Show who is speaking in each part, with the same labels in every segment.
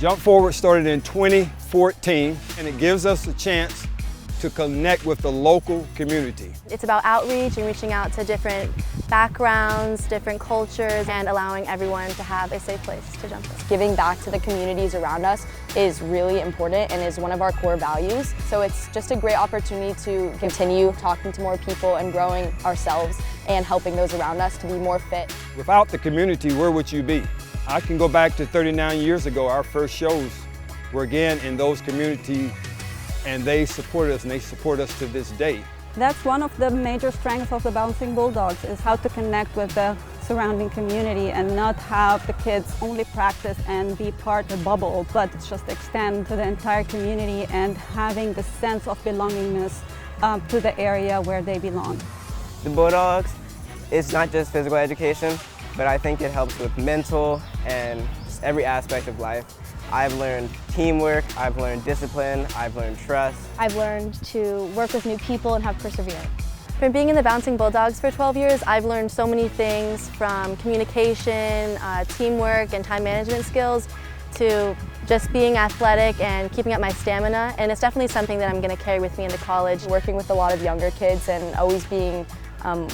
Speaker 1: Jump Forward started in 2014, and it gives us a chance to connect with the local community.
Speaker 2: It's about outreach and reaching out to different backgrounds, different cultures, and allowing everyone to have a safe place to jump in.
Speaker 3: Giving back to the communities around us is really important and is one of our core values. So it's just a great opportunity to continue talking to more people and growing ourselves and helping those around us to be more fit.
Speaker 1: Without the community, where would you be? I can go back to 39 years ago. Our first shows were again in those communities, and they support us, and they support us to this day.
Speaker 4: That's one of the major strengths of the Bouncing Bulldogs, is how to connect with the surrounding community and not have the kids only practice and be part of a bubble, but just extend to the entire community and having the sense of belongingness to the area where they belong.
Speaker 5: The Bulldogs, it's not just physical education, but I think it helps with mental and just every aspect of life. I've learned teamwork, I've learned discipline, I've learned trust.
Speaker 2: I've learned to work with new people and have perseverance. From being in the Bouncing Bulldogs for 12 years, I've learned so many things, from communication, teamwork, and time management skills, to just being athletic and keeping up my stamina. And it's definitely something that I'm going to carry with me into college.
Speaker 3: Working with a lot of younger kids and always being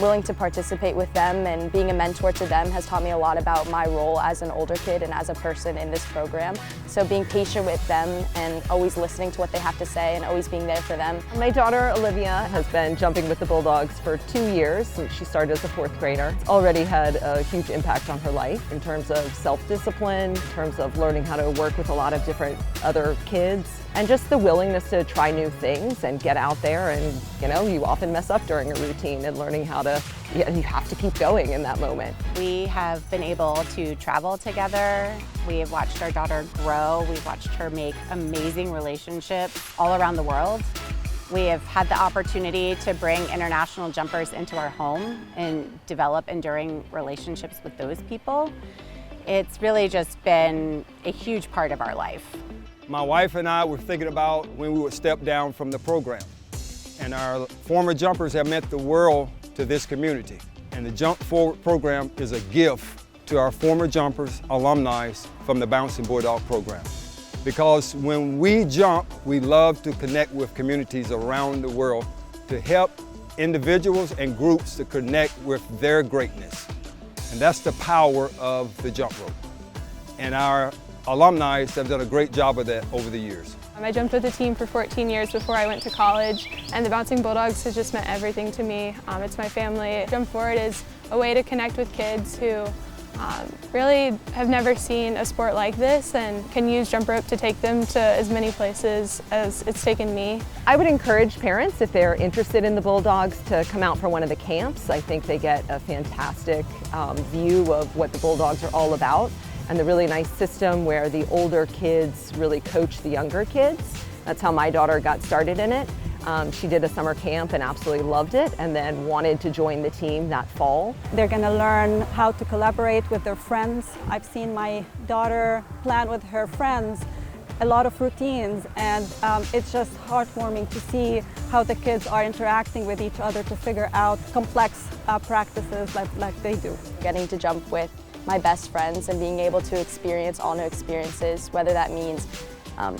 Speaker 3: willing to participate with them and being a mentor to them has taught me a lot about my role as an older kid and as a person in this program. So being patient with them and always listening to what they have to say and always being there for them.
Speaker 6: My daughter Olivia has been jumping with the Bulldogs for 2 years since she started as a 4th grader. It's already had a huge impact on her life in terms of self-discipline, in terms of learning how to work with a lot of different other kids, and just the willingness to try new things and get out there. And you often mess up during a routine, and learning how to, you have to keep going in that moment.
Speaker 7: We have been able to travel together. We have watched our daughter grow. We've watched her make amazing relationships all around the world. We have had the opportunity to bring international jumpers into our home and develop enduring relationships with those people. It's really just been a huge part of our life.
Speaker 1: My wife and I were thinking about when we would step down from the program. And our former jumpers have meant the world to this community. And the Jump Forward program is a gift to our former jumpers, alumni from the Bouncing Bulldog program. Because when we jump, we love to connect with communities around the world to help individuals and groups to connect with their greatness. And that's the power of the jump rope. And our alumni have done a great job of that over the years.
Speaker 8: I jumped with the team for 14 years before I went to college, and the Bouncing Bulldogs has just meant everything to me. It's my family. Jump Forward is a way to connect with kids who really have never seen a sport like this and can use jump rope to take them to as many places as it's taken me.
Speaker 6: I would encourage parents, if they're interested in the Bulldogs, to come out for one of the camps. I think they get a fantastic view of what the Bulldogs are all about, and the really nice system where the older kids really coach the younger kids. That's how my daughter got started in it. She did a summer camp and absolutely loved it, and then wanted to join the team that fall.
Speaker 4: They're going to learn how to collaborate with their friends. I've seen my daughter plan with her friends a lot of routines, and it's just heartwarming to see how the kids are interacting with each other to figure out complex practices like they do.
Speaker 3: Getting to jump with my best friends and being able to experience all new experiences, whether that means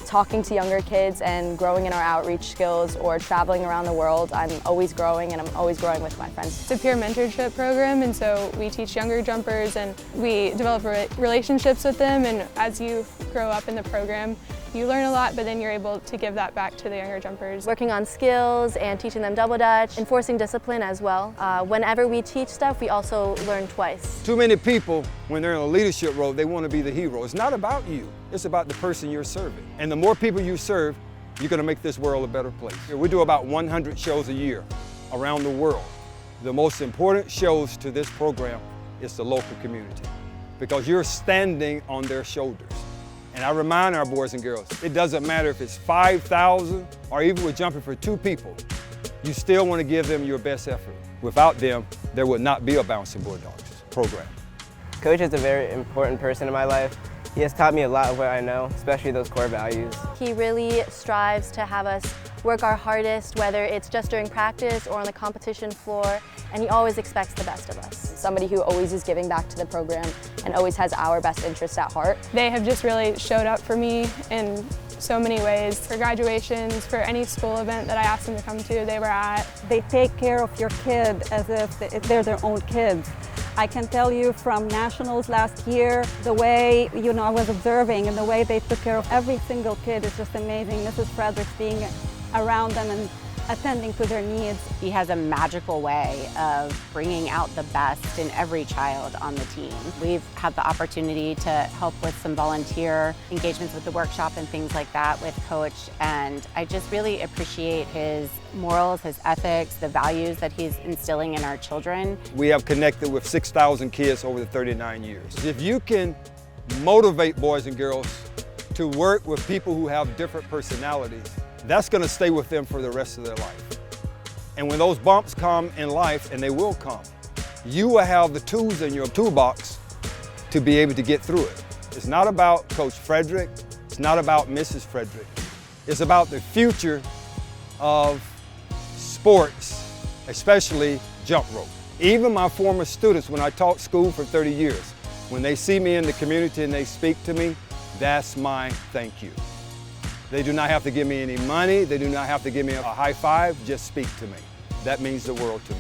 Speaker 3: talking to younger kids and growing in our outreach skills or traveling around the world. I'm always growing, and I'm always growing with my friends.
Speaker 8: It's a peer mentorship program, and so we teach younger jumpers and we develop relationships with them, and as you grow up in the program, you learn a lot, but then you're able to give that back to the younger jumpers.
Speaker 2: Working on skills and teaching them double dutch, enforcing discipline as well. Whenever we teach stuff, we also learn twice.
Speaker 1: Too many people, when they're in a leadership role, they want to be the hero. It's not about you, it's about the person you're serving. And the more people you serve, you're going to make this world a better place. We do about 100 shows a year around the world. The most important shows to this program is the local community, because you're standing on their shoulders. And I remind our boys and girls, it doesn't matter if it's 5,000 or even we're jumping for 2 people, you still want to give them your best effort. Without them, there would not be a Bouncing Bulldogs program.
Speaker 5: Coach is a very important person in my life. He has taught me a lot of what I know, especially those core values.
Speaker 2: He really strives to have us work our hardest, whether it's just during practice or on the competition floor, and he always expects the best of us.
Speaker 3: Somebody who always is giving back to the program and always has our best interests at heart.
Speaker 8: They have just really showed up for me in so many ways. For graduations, for any school event that I asked them to come to, they were at.
Speaker 4: They take care of your kid as if they're their own kids. I can tell you from nationals last year, the way, I was observing and the way they took care of every single kid is just amazing. Mrs. Fredericks being around them and attending to their needs.
Speaker 7: He has a magical way of bringing out the best in every child on the team. We've had the opportunity to help with some volunteer engagements with the workshop and things like that with Coach, and I just really appreciate his morals, his ethics, the values that he's instilling in our children.
Speaker 1: We have connected with 6,000 kids over the 39 years. If you can motivate boys and girls to work with people who have different personalities, that's going to stay with them for the rest of their life. And when those bumps come in life, and they will come, you will have the tools in your toolbox to be able to get through it. It's not about Coach Frederick, it's not about Mrs. Frederick. It's about the future of sports, especially jump rope. Even my former students, when I taught school for 30 years, when they see me in the community and they speak to me, that's my thank you. They do not have to give me any money. They do not have to give me a high five. Just speak to me. That means the world to me.